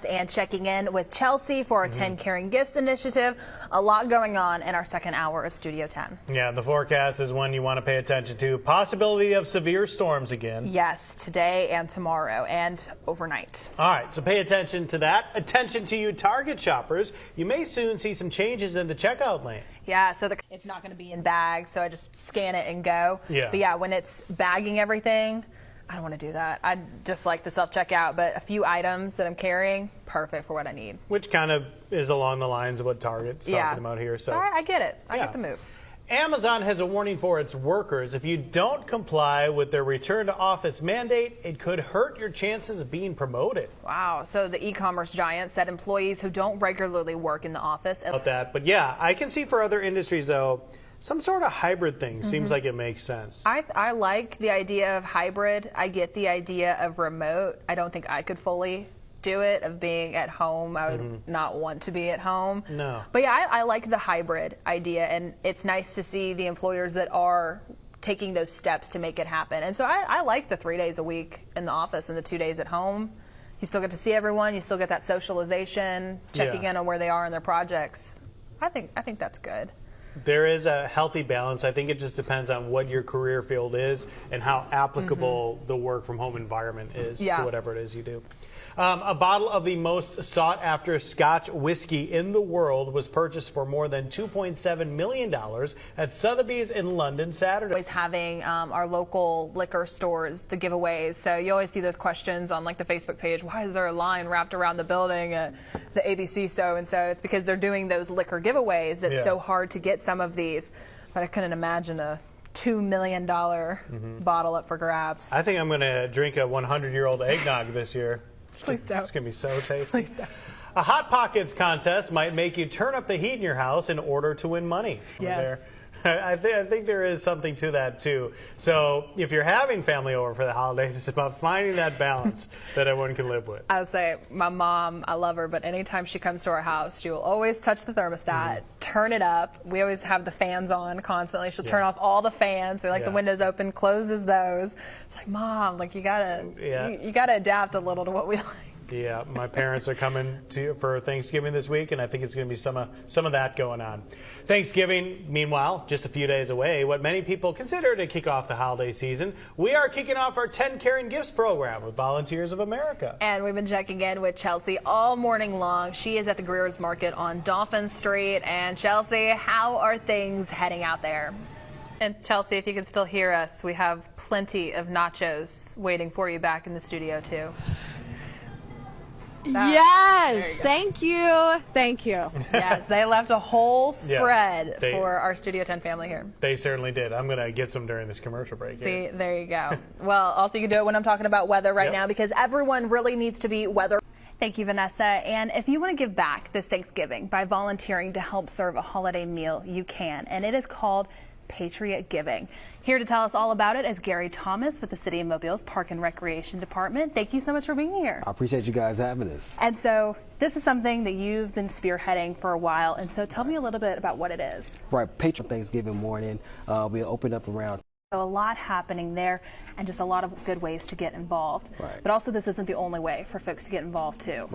And checking in with Chelsea for our 10 Caring Gifts initiative. A lot going on in our second hour of Studio 10. Yeah, the forecast is one you want to pay attention to. Possibility of severe storms again. Yes, today and tomorrow and overnight. All right, so pay attention to that. Attention to you Target shoppers. You may soon see some changes in the checkout lane. Yeah, so it's not going to be in bags, so I just scan it and go. Yeah. But yeah, when it's bagging everything, I don't want to do that. I just like the self-checkout, but a few items that I'm carrying, perfect for what I need. Which kind of is along the lines of what Target's talking about here. So all right, I get it. I get the move. Amazon has a warning for its workers. If you don't comply with their return to office mandate, it could hurt your chances of being promoted. Wow. So the e-commerce giant said employees who don't regularly work in the office. About that. But yeah, I can see for other industries, though, some sort of hybrid thing seems like it makes sense. I like the idea of hybrid. I get the idea of remote. I don't think I could fully do it, of being at home. I would not want to be at home. No. But yeah, I like the hybrid idea, and it's nice to see the employers that are taking those steps to make it happen. And so I like the 3 days a week in the office and the 2 days at home. You still get to see everyone. You still get that socialization, checking in on where they are in their projects. I think that's good. There is a healthy balance. I think it just depends on what your career field is and how applicable the work from home environment is to whatever it is you do. A bottle of the most sought-after Scotch whiskey in the world was purchased for more than $2.7 million at Sotheby's in London Saturday. Always having our local liquor stores, the giveaways. So you always see those questions on like the Facebook page. Why is there a line wrapped around the building at the ABC so-and-so? It's because they're doing those liquor giveaways. That's so hard to get some of these. But I couldn't imagine a $2 million bottle up for grabs. I think I'm going to drink a 100-year-old eggnog this year. Please don't. It's going to be so tasty. Please don't. A Hot Pockets contest might make you turn up the heat in your house in order to win money. Yes. I think there is something to that, too. So if you're having family over for the holidays, it's about finding that balance that everyone can live with. I would say my mom, I love her, but anytime she comes to our house, she will always touch the thermostat, turn it up. We always have the fans on constantly. She'll turn off all the fans. We like the windows open, closes those. It's like, Mom, like you gotta adapt a little to what we like. Yeah, my parents are coming for Thanksgiving this week, and I think it's going to be some of that going on. Thanksgiving, meanwhile, just a few days away, what many people consider to kick off the holiday season. We are kicking off our 10 Caring Gifts program with Volunteers of America. And we've been checking in with Chelsea all morning long. She is at the Greer's Market on Dauphin Street. And Chelsea, how are things heading out there? And Chelsea, if you can still hear us, we have plenty of nachos waiting for you back in the studio, too. Yes, thank you. Thank you. Yes, they left a whole spread for our Studio 10 family here. They certainly did. I'm going to get some during this commercial break. See, there you go. Well, also you can do it when I'm talking about weather right now, because everyone really needs to be weather. Thank you, Vanessa. And if you want to give back this Thanksgiving by volunteering to help serve a holiday meal, you can. And it is called Patriot Giving. Here to tell us all about it is Gary Thomas with the City of Mobile's Park and Recreation Department. Thank you so much for being here. I appreciate you guys having us. And so this is something that you've been spearheading for a while. And so tell me a little bit about what it is. Right, Patriot Thanksgiving morning, we'll open up around. So a lot happening there and just a lot of good ways to get involved. Right. But also this isn't the only way for folks to get involved too.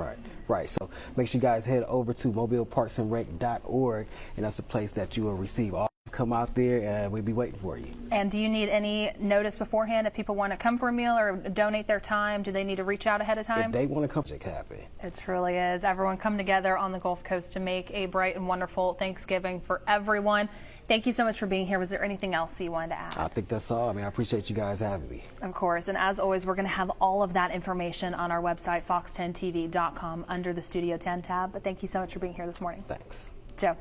Right. So make sure you guys head over to mobileparksandrec.org, and that's the place that you will receive all. Come out there and we'll be waiting for you. And do you need any notice beforehand if people want to come for a meal or donate their time? Do they need to reach out ahead of time? If they want to come, make it happen. It truly is. Everyone come together on the Gulf Coast to make a bright and wonderful Thanksgiving for everyone. Thank you so much for being here. Was there anything else you wanted to add? I think that's all. I mean, I appreciate you guys having me. Of course. And as always, we're going to have all of that information on our website, fox10tv.com, under the Studio 10 tab. But thank you so much for being here this morning. Thanks. Joe.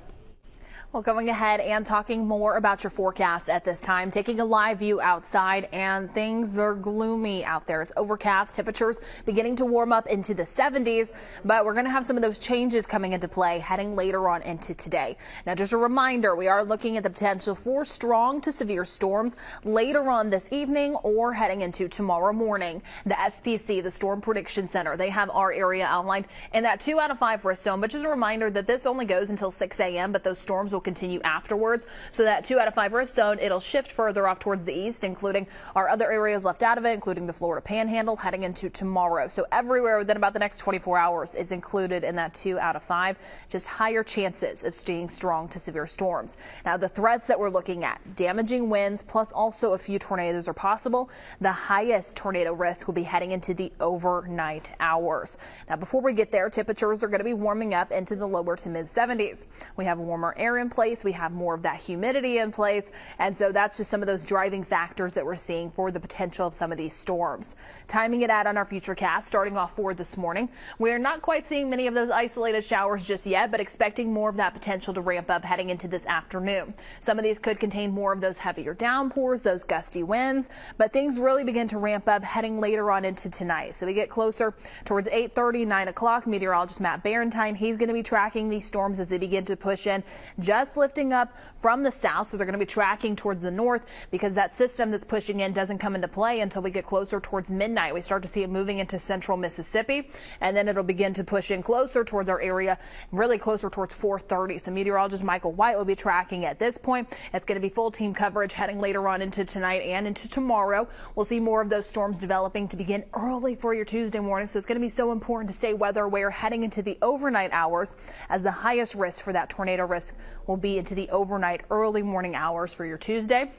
Well, going ahead and talking more about your forecast at this time, taking a live view outside, and things are gloomy out there. It's overcast, temperatures beginning to warm up into the 70s, but we're going to have some of those changes coming into play heading later on into today. Now, just a reminder, we are looking at the potential for strong to severe storms later on this evening or heading into tomorrow morning. The SPC, the Storm Prediction Center, they have our area outlined in that 2 out of 5 risk zone, but just a reminder that this only goes until 6 a.m., but those storms will continue afterwards. So that 2 out of 5 risk zone, it'll shift further off towards the east, including our other areas left out of it, including the Florida Panhandle heading into tomorrow. So everywhere within about the next 24 hours is included in that 2 out of 5, just higher chances of staying strong to severe storms. Now, the threats that we're looking at, damaging winds, plus also a few tornadoes are possible. The highest tornado risk will be heading into the overnight hours. Now, before we get there, temperatures are going to be warming up into the lower to mid 70s. We have warmer air in place. We have more of that humidity in place. And so that's just some of those driving factors that we're seeing for the potential of some of these storms. Timing it out on our futurecast, starting off for this morning. We're not quite seeing many of those isolated showers just yet, but expecting more of that potential to ramp up heading into this afternoon. Some of these could contain more of those heavier downpours, those gusty winds, but things really begin to ramp up heading later on into tonight. So we get closer towards 8:30, 9 o'clock. Meteorologist Matt Barentine, he's going to be tracking these storms as they begin to push in, just lifting up from the south. So they're going to be tracking towards the north because that system that's pushing in doesn't come into play until we get closer towards midnight. We start to see it moving into central Mississippi, and then it'll begin to push in closer towards our area, really closer towards 4:30. So meteorologist Michael White will be tracking at this point. It's going to be full team coverage heading later on into tonight and into tomorrow. We'll see more of those storms developing to begin early for your Tuesday morning. So it's going to be so important to stay weather aware heading into the overnight hours, as the highest risk for that tornado risk will be into the overnight early morning hours for your Tuesday.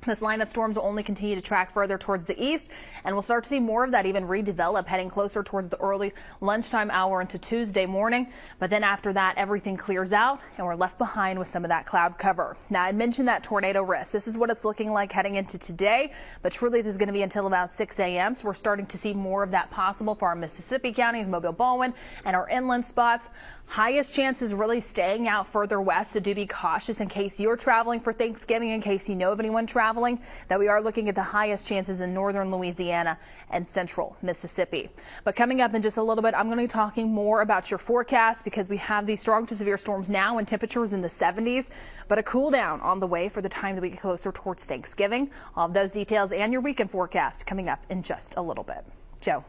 This line of storms will only continue to track further towards the east, and we'll start to see more of that even redevelop heading closer towards the early lunchtime hour into Tuesday morning. But then after that, everything clears out and we're left behind with some of that cloud cover. Now, I mentioned that tornado risk. This is what it's looking like heading into today, but truly this is going to be until about 6 a.m. So we're starting to see more of that possible for our Mississippi counties, Mobile, Baldwin, and our inland spots. Highest chance is really staying out further west, so do be cautious in case you're traveling for Thanksgiving, in case you know of anyone traveling, that we are looking at the highest chances in northern Louisiana and central Mississippi. But coming up in just a little bit, I'm going to be talking more about your forecast because we have these strong to severe storms now and temperatures in the 70s, but a cool down on the way for the time that we get closer towards Thanksgiving. All of those details and your weekend forecast coming up in just a little bit. Joe.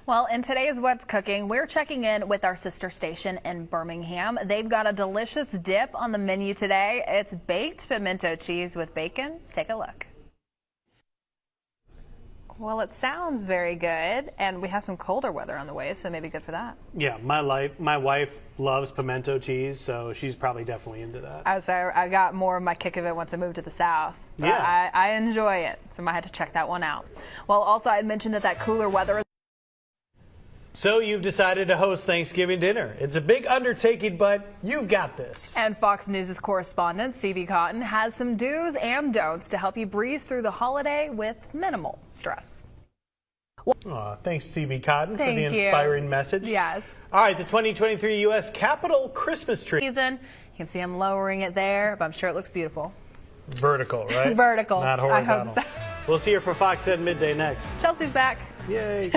Well, in today's What's Cooking, we're checking in with our sister station in Birmingham. They've got a delicious dip on the menu today. It's baked pimento cheese with bacon. Take a look. Well, it sounds very good, and we have some colder weather on the way, so maybe good for that. Yeah, my wife loves pimento cheese, so she's probably definitely into that. I got more of my kick of it once I moved to the south. But yeah, I enjoy it, so I might have to check that one out. Well, also I mentioned that cooler weather. So you've decided to host Thanksgiving dinner. It's a big undertaking, but you've got this. And Fox News' correspondent, CB Cotton, has some do's and don'ts to help you breeze through the holiday with minimal stress. Thanks, CB Cotton, for the inspiring message. Yes. All right, the 2023 U.S. Capitol Christmas tree. You can see I'm lowering it there, but I'm sure it looks beautiful. Vertical, right? Vertical. Not horizontal. I hope so. We'll see her for Fox at midday next. Chelsea's back. Yay.